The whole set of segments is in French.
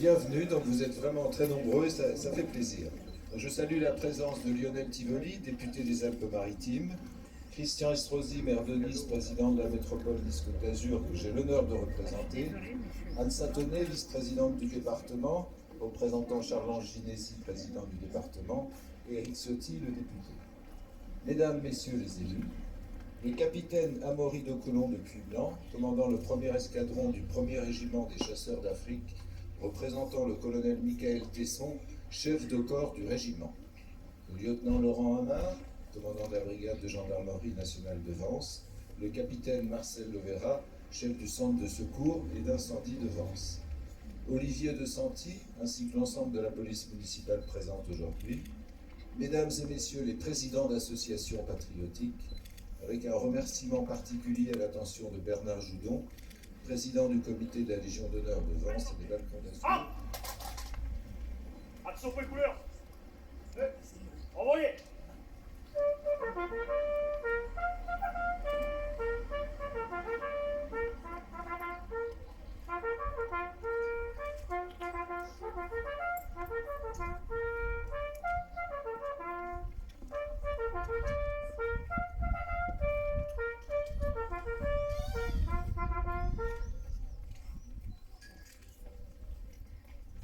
bienvenue, donc vous êtes vraiment très nombreux et ça fait plaisir. Je salue la présence de Lionel Tivoli, député des Alpes-Maritimes, Christian Estrosi, maire de Nice, président de la métropole Nice-Côte d'Azur, que j'ai l'honneur de représenter, Anne Satonnet, vice-présidente du département, représentant Charles-Ange Ginesi, président du département, et Éric Ciotti, le député. Mesdames, Messieurs les élus, le capitaine Amaury de Colomb de Puy-Blanc, commandant le 1er escadron du 1er régiment des chasseurs d'Afrique, représentant le colonel Michael Tesson, chef de corps du régiment. Le lieutenant Laurent Hamard, commandant de la brigade de gendarmerie nationale de Vence, le capitaine Marcel Lovera, chef du centre de secours et d'incendie de Vence. Olivier de Santi, ainsi que l'ensemble de la police municipale présente aujourd'hui. Mesdames et messieurs les présidents d'associations patriotiques, avec un remerciement particulier à l'attention de Bernard Joudon, président du comité de la Légion d'honneur de Vence et des Balcons d'Azur. Action pour les couleurs. Envoyez.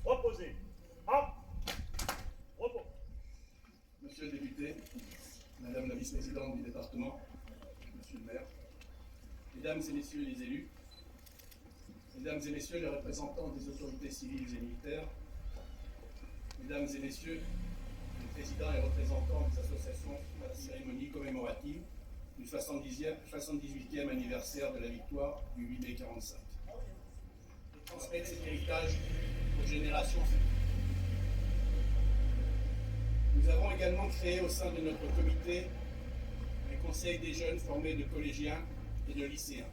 Reposez. Hop. Repos. Monsieur le député, Madame la vice-présidente du département, Monsieur le maire, Mesdames et Messieurs les élus, Mesdames et Messieurs les représentants des autorités civiles et militaires, Mesdames et Messieurs les présidents et représentants des associations à la cérémonie commémorative du 78e anniversaire de la victoire du 8 mai 45. Et transmettre cet héritage aux générations futures. Nous avons également créé au sein de notre comité un conseil des jeunes formé de collégiens et de lycéens.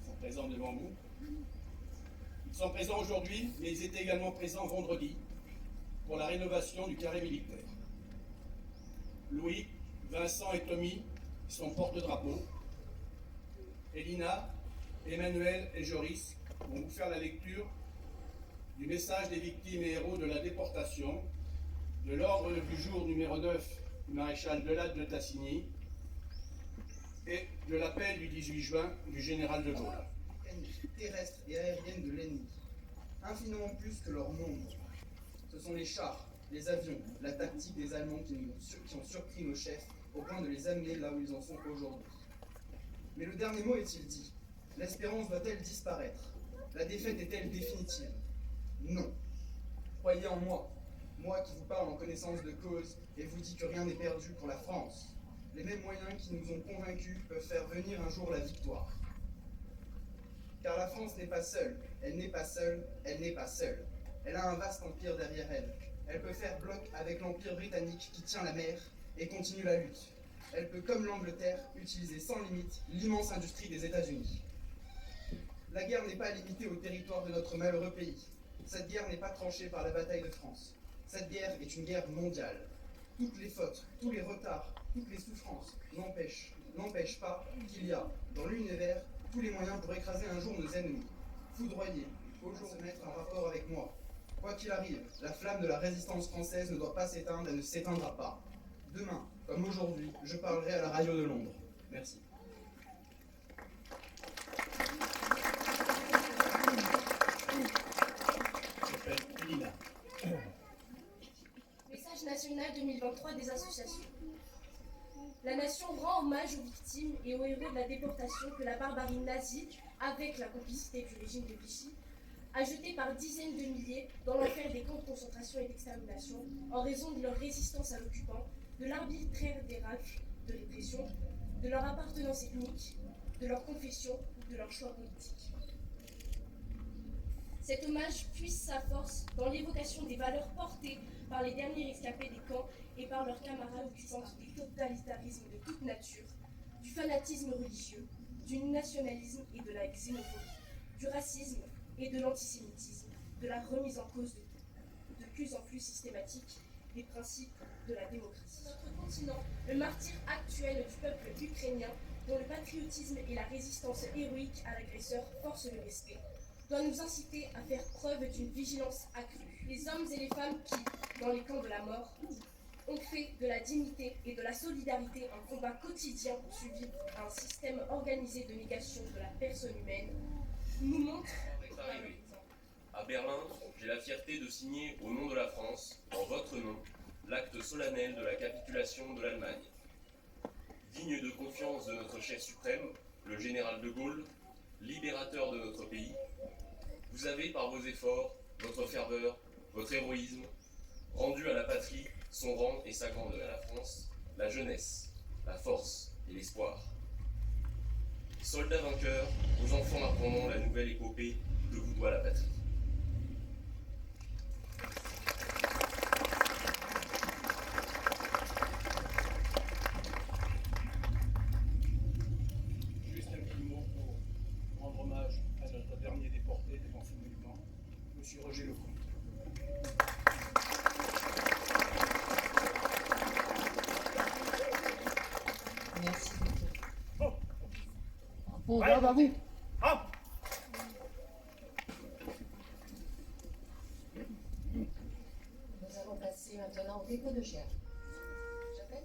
Ils sont présents devant vous. Ils sont présents aujourd'hui, mais ils étaient également présents vendredi pour la rénovation du carré militaire. Louis, Vincent et Tommy sont porte-drapeau. Elina, Emmanuel et Joris vont vous faire la lecture du message des victimes et héros de la déportation, de l'ordre du jour numéro 9 du maréchal Delade de Tassigny et de l'appel du 18 juin du général de Gaulle. Terrestres et aériennes de l'ennemi, infiniment plus que leur nombre. Ce sont les chars, les avions, la tactique des Allemands qui ont surpris nos chefs au point de les amener là où ils en sont aujourd'hui. Mais le dernier mot est-il dit? L'espérance doit-elle disparaître? La défaite est-elle définitive? Non. Croyez en moi, moi qui vous parle en connaissance de cause et vous dis que rien n'est perdu pour la France. Les mêmes moyens qui nous ont convaincus peuvent faire venir un jour la victoire. Car la France n'est pas seule, elle n'est pas seule, elle n'est pas seule. Elle a un vaste empire derrière elle. Elle peut faire bloc avec l'empire britannique qui tient la mer et continue la lutte. Elle peut, comme l'Angleterre, utiliser sans limite l'immense industrie des États-Unis. La guerre n'est pas limitée au territoire de notre malheureux pays. Cette guerre n'est pas tranchée par la bataille de France. Cette guerre est une guerre mondiale. Toutes les fautes, tous les retards, toutes les souffrances n'empêchent pas qu'il y a, dans l'univers, tous les moyens pour écraser un jour nos ennemis. Foudroyer, au jour de mettre en rapport avec moi. Quoi qu'il arrive, la flamme de la résistance française ne doit pas s'éteindre et ne s'éteindra pas. Demain, comme aujourd'hui, je parlerai à la radio de Londres. Merci. Message national 2023 des associations. La nation rend hommage aux victimes et aux héros de la déportation que la barbarie nazie, avec la complicité du régime de Vichy, a jeté par dizaines de milliers dans l'enfer des camps de concentration et d'extermination en raison de leur résistance à l'occupant, de l'arbitraire des rafles de répression, de leur appartenance ethnique, de leur confession ou de leur choix politique. Cet hommage puise sa force dans l'évocation des valeurs portées par les derniers rescapés des camps et par leurs camarades du centre des totalitarismes de toute nature, du fanatisme religieux, du nationalisme et de la xénophobie, du racisme et de l'antisémitisme, de la remise en cause de plus en plus systématique des principes de la démocratie. Notre continent, le martyr actuel du peuple ukrainien, dont le patriotisme et la résistance héroïque à l'agresseur forcent le respect, doit nous inciter à faire preuve d'une vigilance accrue. Les hommes et les femmes qui, dans les camps de la mort, ont fait de la dignité et de la solidarité un combat quotidien pour survivre à un système organisé de négation de la personne humaine, nous montrent par leur exemple. À Berlin, j'ai la fierté de signer au nom de la France, en votre nom, l'acte solennel de la capitulation de l'Allemagne. Digne de confiance de notre chef suprême, le général de Gaulle, libérateur de notre pays, vous avez, par vos efforts, votre ferveur, votre héroïsme, rendu à la patrie son rang et sa grandeur, à la France, la jeunesse, la force et l'espoir. Soldats vainqueurs, aux enfants apprenant la nouvelle épopée que vous doit la patrie. Juste un petit mot pour rendre hommage à notre dernier déporté devant ce monument, M. Roger Lecomte. Merci beaucoup. Oh, Bravo à vous. hop. Nous allons passer maintenant au dépôt de chair. J'appelle.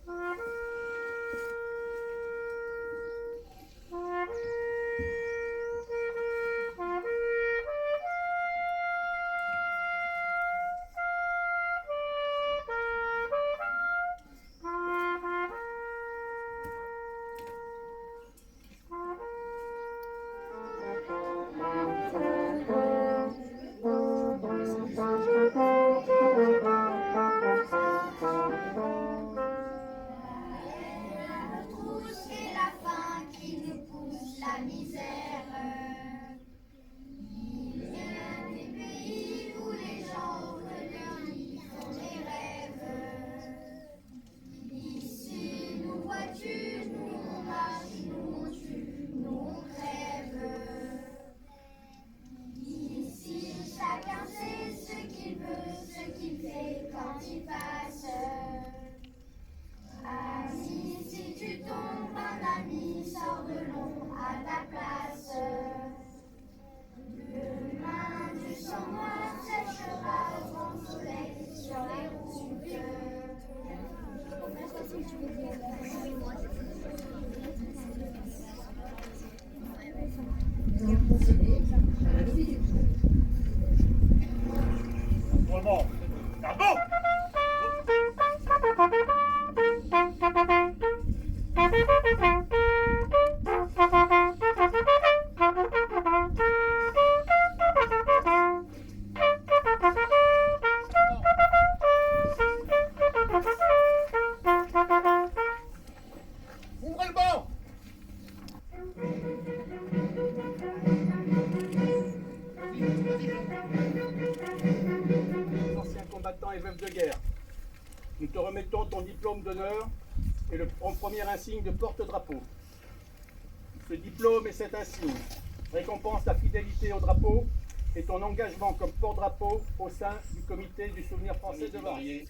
C'est la faim qui nous pousse la misère. Il vient des pays où les gens recueillis font des rêves. Ici, nous vois-tu, nous on marche, nous on tue, nous on crève. Ici, chacun sait ce qu'il veut, ce qu'il fait quand il passe. Ami, si tu tombes, un ami sort de l'ombre à ta place. Demain, du sang noir séchera au grand soleil sur les routes. Nous allons procéder à la levée du coup. Vraiment. Bravo. Ouvrez le banc. Anciens combattants et veufs de guerre, nous te remettons ton diplôme d'honneur et en premier insigne de porte-drapeau. Ce diplôme et cet insigne récompensent ta fidélité au drapeau et ton engagement comme porte-drapeau au sein du comité du souvenir français de Varier,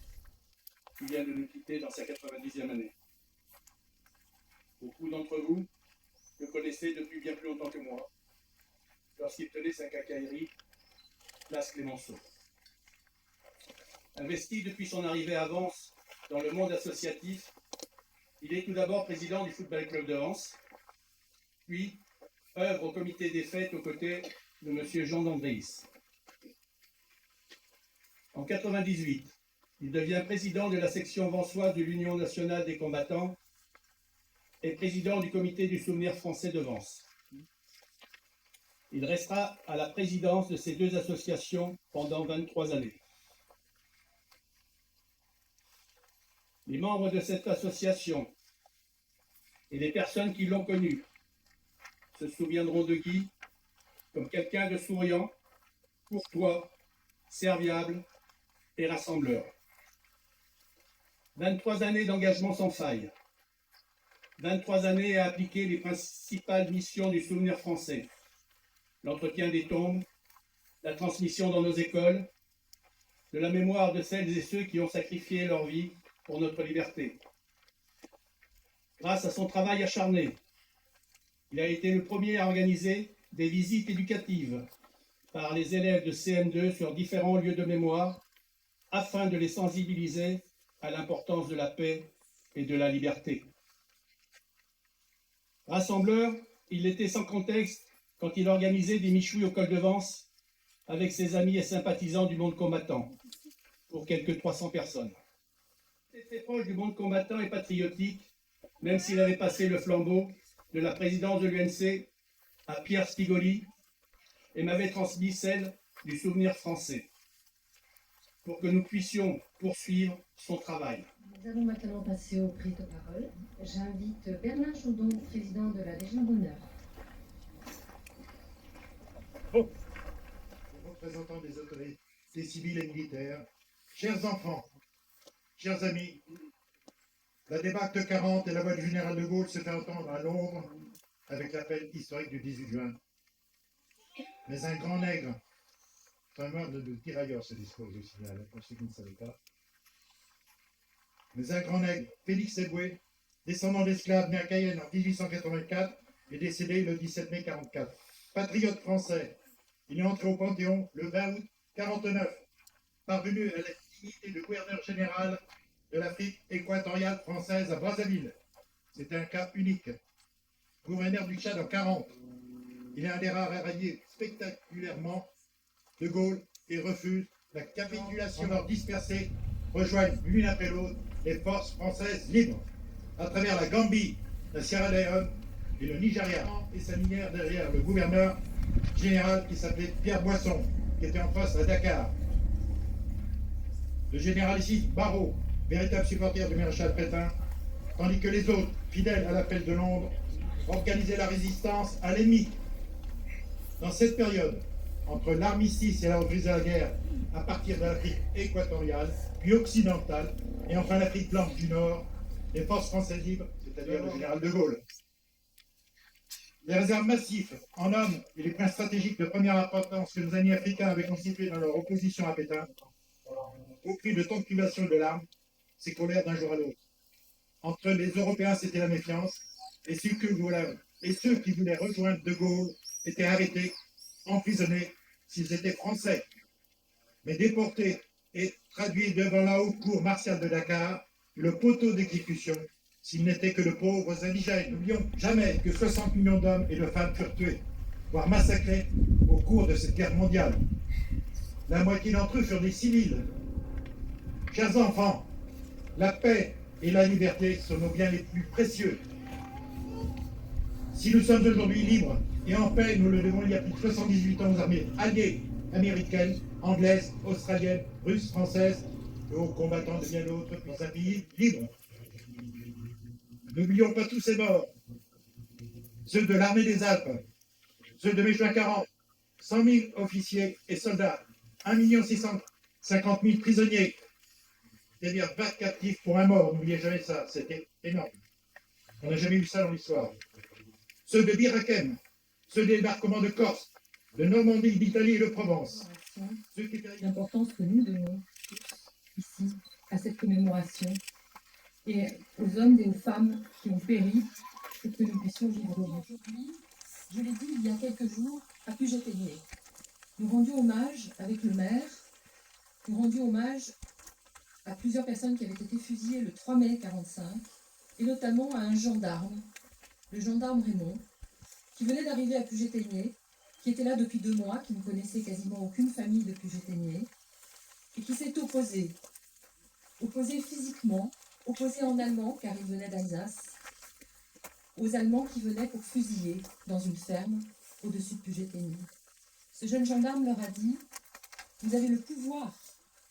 qui vient de nous quitter dans sa 90e année. Beaucoup d'entre vous le connaissaient depuis bien plus longtemps que moi, lorsqu'il tenait sa quincaillerie, place Clémenceau. Investi depuis son arrivée à Vence dans le monde associatif, il est tout d'abord président du Football Club de Vence, puis œuvre au comité des fêtes aux côtés de M. Jean d'Andréis. En 1998, il devient président de la section vensoise de l'Union nationale des combattants et président du comité du souvenir français de Vence. Il restera à la présidence de ces deux associations pendant 23 années. Les membres de cette association et les personnes qui l'ont connu se souviendront de Guy comme quelqu'un de souriant, courtois, serviable et rassembleur. 23 années d'engagement sans faille. 23 années à appliquer les principales missions du souvenir français. L'entretien des tombes, la transmission dans nos écoles, de la mémoire de celles et ceux qui ont sacrifié leur vie pour notre liberté. Grâce à son travail acharné, il a été le premier à organiser des visites éducatives par les élèves de CM2 sur différents lieux de mémoire afin de les sensibiliser à l'importance de la paix et de la liberté. Rassembleur, il était sans contexte quand il organisait des michouilles au col de Vence avec ses amis et sympathisants du monde combattant, pour quelques 300 personnes. Il était proche du monde combattant et patriotique, même s'il avait passé le flambeau de la présidence de l'UNC à Pierre Spigoli et m'avait transmis celle du souvenir français, pour que nous puissions poursuivre son travail. Nous allons maintenant passer aux prises de parole. J'invite Bernard Chaudon, président de la Légion d'honneur. Représentants des autorités civiles et militaires, chers enfants, chers amis, la débâcle 40 et la voix du général de Gaulle se fait entendre à Londres avec l'appel historique du 18 juin. Mais un grand nègre, c'est un mode de tirailleurs ce discours, je signale, pour ceux qui ne savaient pas. Mais un grand nègre, Félix Éboué, descendant d'esclaves né à Cayenne en 1884 et décédé le 17 mai 1944. Patriote français, il est entré au Panthéon le 20 août 1949, parvenu à la dignité de gouverneur général de l'Afrique équatoriale française à Brazzaville. C'est un cas unique. Gouverneur du Tchad en 1940, il est un des rares à rallier spectaculairement De Gaulle et refuse la capitulation. Leurs dispersés rejoignent l'une après l'autre les forces françaises libres à travers la Gambie, la Sierra Leone et le Nigeria, et s'alignèrent derrière le gouverneur général qui s'appelait Pierre Boisson, qui était en face à Dakar. Le généralissime Barrot, véritable supporter du maréchal Pétain, tandis que les autres, fidèles à l'appel de Londres, organisaient la résistance à l'ennemi. Dans cette période, entre l'armistice et la reprise de la guerre, à partir de l'Afrique équatoriale, puis occidentale, et enfin l'Afrique blanche du Nord, les forces françaises libres, c'est-à-dire le général de Gaulle. Les réserves massives en hommes et les points stratégiques de première importance que nos amis africains avaient constitués dans leur opposition à Pétain, au prix de tant de privations de larmes, s'écoulèrent d'un jour à l'autre. Entre les Européens, c'était la méfiance, et ceux qui voulaient rejoindre de Gaulle étaient arrêtés, emprisonnés, s'ils étaient français, mais déportés et traduits devant la haute cour martiale de Dakar, le poteau d'exécution, s'ils n'étaient que de pauvres indigènes. N'oublions jamais que 60 millions d'hommes et de femmes furent tués, voire massacrés au cours de cette guerre mondiale. La moitié d'entre eux furent des civils. Chers enfants, la paix et la liberté sont nos biens les plus précieux. Si nous sommes aujourd'hui libres et en paix, nous le devons il y a plus de 78 ans aux armées alliées américaines, anglaises, australiennes, russes, françaises et aux combattants de bien d'autres dans un pays libre. N'oublions pas tous ces morts, ceux de l'armée des Alpes, ceux de mai juin 40, 100 000 officiers et soldats, 1 650 000 prisonniers, c'est-à-dire 20 captifs pour un mort, n'oubliez jamais ça, c'était énorme. On n'a jamais eu ça dans l'histoire. Ceux de Bir Hakeim, ceux des débarquements de Corse, de Normandie, d'Italie et de Provence. L'importance que nous donnons tous ici à cette commémoration et aux hommes et aux femmes qui ont péri pour que nous puissions vivre aujourd'hui. Je l'ai dit il y a quelques jours à Puget-Théniers. Nous rendions hommage avec le maire, nous rendions hommage à plusieurs personnes qui avaient été fusillées le 3 mai 1945 et notamment à un gendarme, le gendarme Raymond, qui venait d'arriver à Puget-Théniers, qui était là depuis 2 mois, qui ne connaissait quasiment aucune famille de Puget-Théniers, et qui s'est opposé physiquement, opposé en allemand, car il venait d'Alsace, aux Allemands qui venaient pour fusiller dans une ferme au-dessus de Puget-Théniers. Ce jeune gendarme leur a dit « Vous avez le pouvoir ».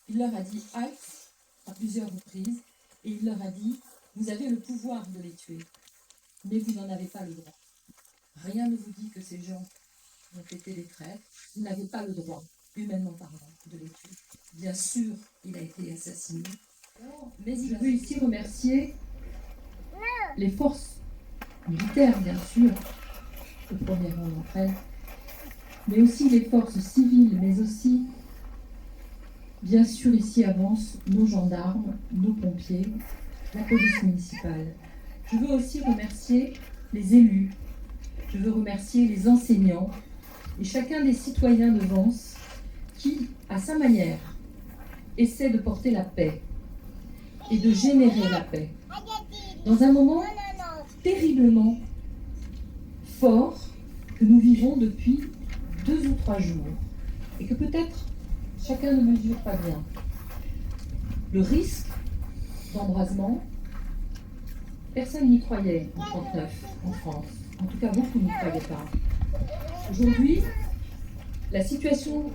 Il leur a dit « Halte » à plusieurs reprises, et il leur a dit « Vous avez le pouvoir de les tuer, mais vous n'en avez pas le droit. Rien ne vous dit que ces gens ont été des traîtres, vous n'avez pas le droit, humainement parlant, de les tuer. Bien sûr, il a été assassiné, mais je veux ici remercier les forces militaires, bien sûr, au premier rang d'entre elles, mais aussi les forces civiles, mais aussi, bien sûr, ici avancent nos gendarmes, nos pompiers, la police municipale. Je veux aussi remercier les élus, je veux remercier les enseignants, et chacun des citoyens de Vence qui, à sa manière, essaie de porter la paix et de générer la paix dans un moment terriblement fort que nous vivons depuis 2 ou 3 jours et que peut-être chacun ne mesure pas bien. Le risque d'embrasement, personne n'y croyait en 1939 en France. En tout cas, beaucoup n'y croyaient pas. Aujourd'hui, la situation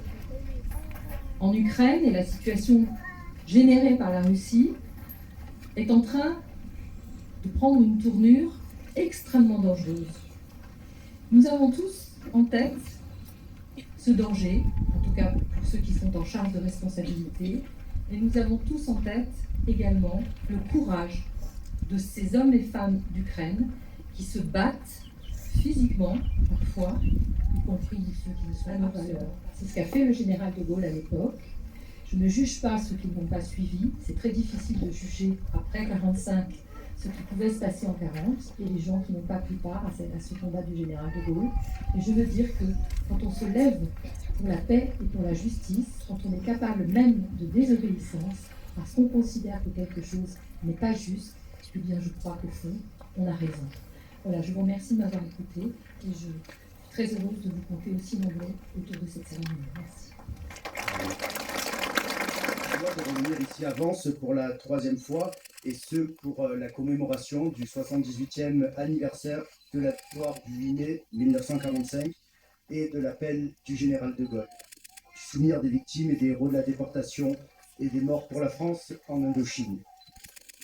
en Ukraine et la situation générée par la Russie est en train de prendre une tournure extrêmement dangereuse. Nous avons tous en tête ce danger, en tout cas pour ceux qui sont en charge de responsabilité, et nous avons tous en tête également le courage de ces hommes et femmes d'Ukraine qui se battent physiquement, parfois, y compris ceux qui ne sont pas nos valeurs. C'est ce qu'a fait le général de Gaulle à l'époque. Je ne juge pas ceux qui ne l'ont pas suivi. C'est très difficile de juger après 1945 ce qui pouvait se passer en 1940 et les gens qui n'ont pas pris part à ce combat du général de Gaulle. Et je veux dire que quand on se lève pour la paix et pour la justice, quand on est capable même de désobéissance, parce qu'on considère que quelque chose n'est pas juste, eh bien je crois qu'au fond, on a raison. Voilà, je vous remercie de m'avoir écouté et je suis très heureuse de vous compter aussi nombreux autour de cette cérémonie. Merci. Je dois revenir ici à Vence pour la 3e fois, et ce pour la commémoration du 78e anniversaire de la victoire du 8 mai 1945 et de l'appel du général de Gaulle. Souvenir des victimes et des héros de la déportation et des morts pour la France en Indochine.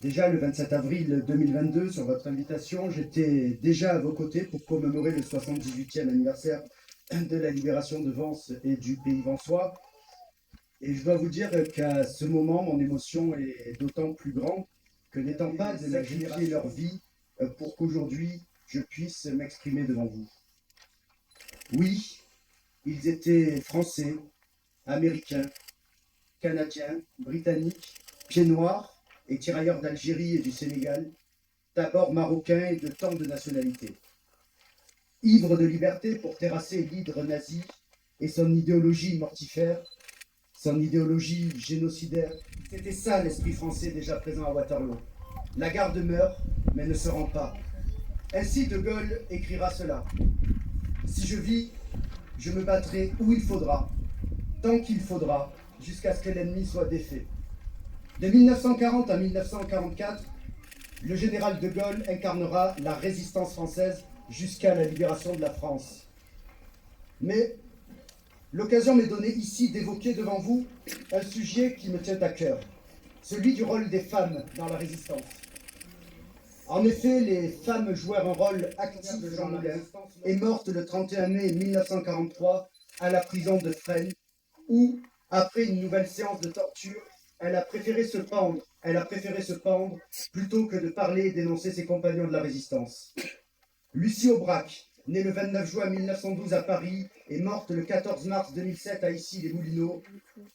Déjà le 27 avril 2022, sur votre invitation, j'étais déjà à vos côtés pour commémorer le 78e anniversaire de la libération de Vence et du pays vensois. Et je dois vous dire qu'à ce moment, mon émotion est d'autant plus grande que n'étant pas de sacrifier leur vie pour qu'aujourd'hui je puisse m'exprimer devant vous. Oui, ils étaient français, américains, canadiens, britanniques, pieds noirs et tirailleurs d'Algérie et du Sénégal, d'abord marocains et de tant de nationalités. Ivres de liberté pour terrasser l'hydre nazi et son idéologie mortifère, son idéologie génocidaire. C'était ça l'esprit français déjà présent à Waterloo. La garde meurt, mais ne se rend pas. Ainsi De Gaulle écrira cela. Si je vis, je me battrai où il faudra, tant qu'il faudra, jusqu'à ce que l'ennemi soit défait. De 1940 à 1944, le général de Gaulle incarnera la résistance française jusqu'à la libération de la France. Mais l'occasion m'est donnée ici d'évoquer devant vous un sujet qui me tient à cœur, celui du rôle des femmes dans la résistance. En effet, les femmes jouèrent un rôle actif. Jean Moulin est morte le 31 mai 1943 à la prison de Fresnes, où, après une nouvelle séance de torture, elle a préféré se pendre. Elle a préféré se pendre plutôt que de parler et dénoncer ses compagnons de la résistance. Lucie Aubrac, née le 29 juin 1912 à Paris et morte le 14 mars 2007 à Issy-les-Moulineaux,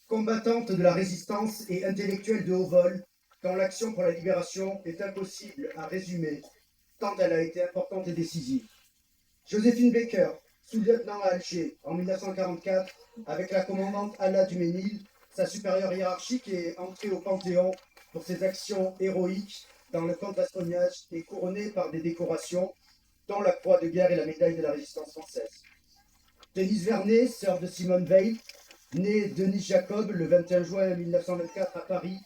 combattante de la résistance et intellectuelle de haut vol, quand l'action pour la libération est impossible à résumer, tant elle a été importante et décisive. Joséphine Baker, sous-lieutenant à Alger en 1944, avec la commandante Alla Duménil, sa supérieure hiérarchique, est entrée au Panthéon pour ses actions héroïques dans le contre-espionnage et couronnée par des décorations, dont la Croix de guerre et la médaille de la résistance française. Denise Vernet, sœur de Simone Veil, née Denise Jacob le 21 juin 1924 à Paris,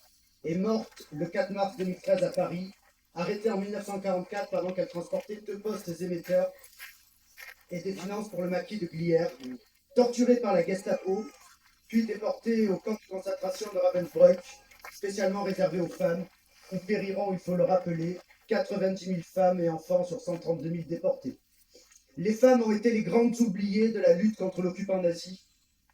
est morte le 4 mars 2013 à Paris, arrêtée en 1944 pendant qu'elle transportait 2 postes émetteurs et des finances pour le maquis de Glières, torturée par la Gestapo, puis déportée au camp de concentration de Ravensbrück, spécialement réservé aux femmes, où périront, il faut le rappeler, 90 000 femmes et enfants sur 132 000 déportés. Les femmes ont été les grandes oubliées de la lutte contre l'occupant nazi.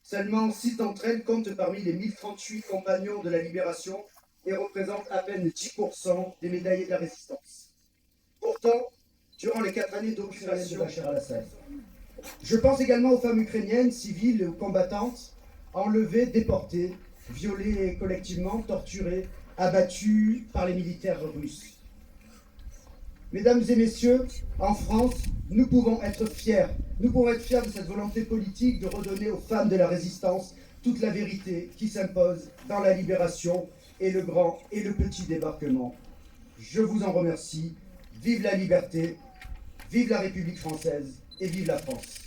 Seulement 6 d'entre elles comptent parmi les 1038 compagnons de la libération et représentent à peine 10% des médaillés de la résistance. Pourtant, durant les 4 années d'occupation de Bachar al-Assad, je pense également aux femmes ukrainiennes, civiles ou combattantes, enlevées, déportées, violées collectivement, torturées, abattues par les militaires russes. Mesdames et messieurs, en France, nous pouvons être fiers. Nous pouvons être fiers de cette volonté politique de redonner aux femmes de la résistance toute la vérité qui s'impose dans la libération et le grand et le petit débarquement. Je vous en remercie. Vive la liberté, vive la République française et vive la France.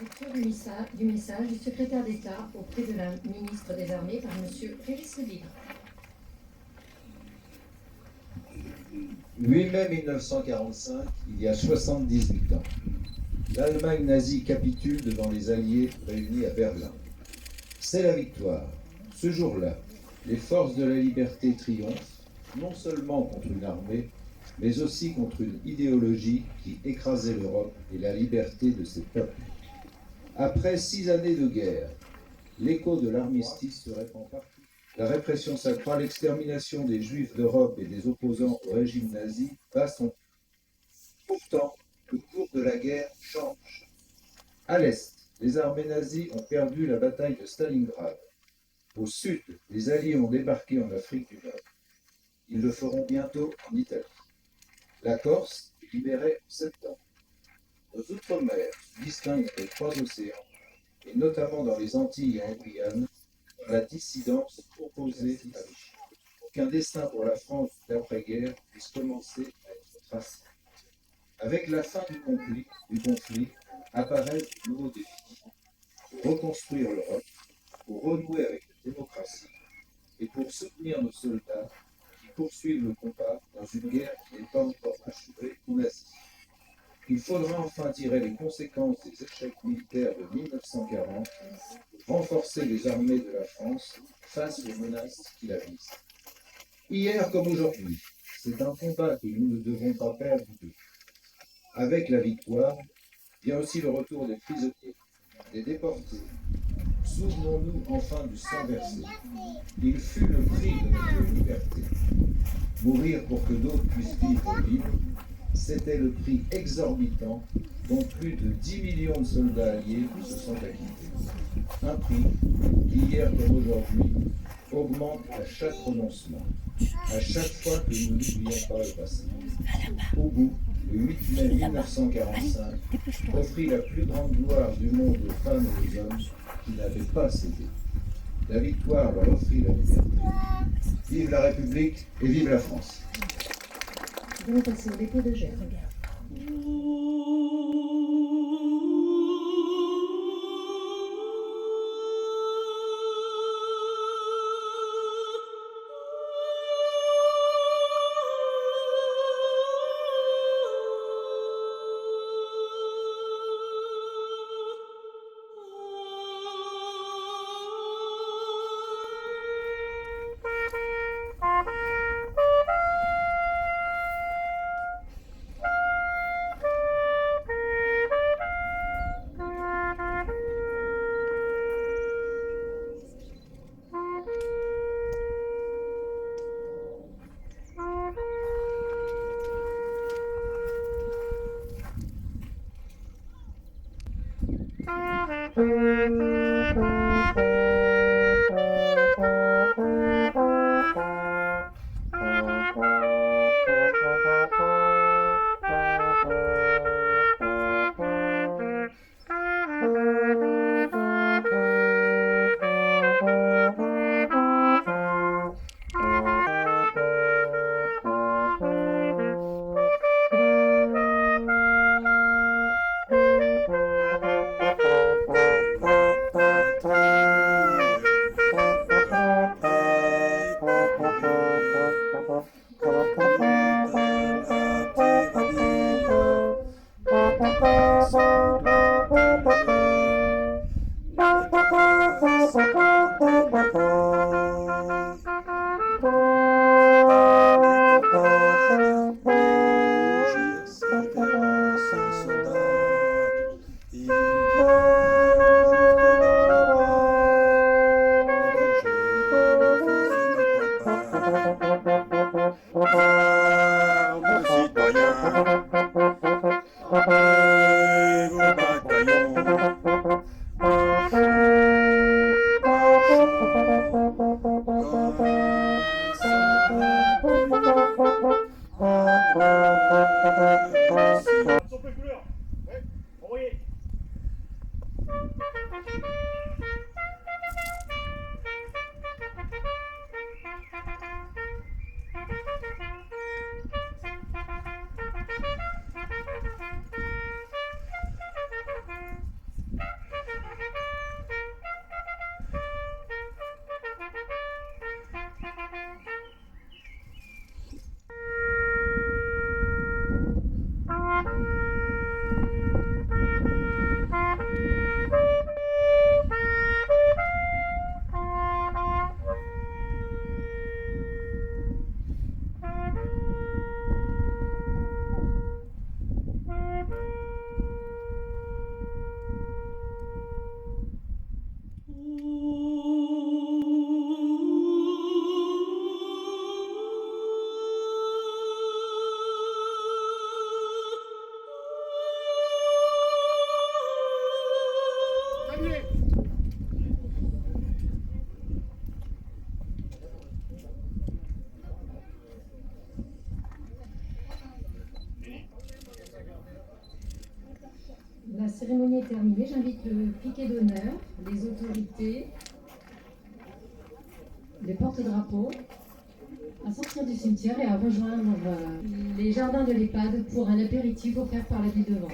Lecture du message du secrétaire d'État auprès de la ministre des Armées par M. Régis Lebigre. 8 mai 1945, il y a 78 ans. L'Allemagne nazie capitule devant les Alliés réunis à Berlin. C'est la victoire. Ce jour-là, les forces de la liberté triomphent, non seulement contre une armée, mais aussi contre une idéologie qui écrasait l'Europe et la liberté de ses peuples. Après 6 années de guerre, l'écho de l'armistice se répand partout. La répression s'accroît, l'extermination des Juifs d'Europe et des opposants au régime nazi bat son plein. Pourtant, le cours de la guerre change. À l'est, les armées nazies ont perdu la bataille de Stalingrad. Au sud, les Alliés ont débarqué en Afrique du Nord. Ils le feront bientôt en Italie. La Corse est libérée en septembre. Nos outre-mer se distinguent des 3 océans, et notamment dans les Antilles et en Guyane, la dissidence opposée à Vichy. Qu'un destin pour la France d'après-guerre puisse commencer à être tracé. Avec la fin du conflit apparaissent de nouveaux défis. Pour reconstruire l'Europe, pour renouer avec la démocratie et pour soutenir nos soldats qui poursuivent le combat dans une guerre qui n'est pas encore achevée aux nazis. Il faudra enfin tirer les conséquences des échecs militaires de 1940 pour renforcer les armées de la France face aux menaces qui la visent. Hier comme aujourd'hui, c'est un combat que nous ne devons pas perdre de vue. Avec la victoire, vient aussi le retour des prisonniers, des déportés. Souvenons-nous enfin du sang versé. Il fut le prix de notre liberté. Mourir pour que d'autres puissent vivre libre, c'était le prix exorbitant dont plus de 10 millions de soldats alliés se sont acquittés. Un prix qui, hier comme aujourd'hui, augmente à chaque renoncement, à chaque fois que nous n'oublions pas le passé. Au bout, le 8 mai 1945 offrit la plus grande gloire du monde aux femmes et aux hommes qui n'avaient pas cédé. La victoire leur offrit la liberté. Vive la République et vive la France. Nous allons passer au dépôt de gerbe. Bye. Sur les couleurs. Ouais, envoyez. La cérémonie est terminée. J'invite le piquet d'honneur, les autorités, les porte-drapeaux à sortir du cimetière et à rejoindre les jardins de l'EHPAD pour un apéritif offert par la ville de Vanves.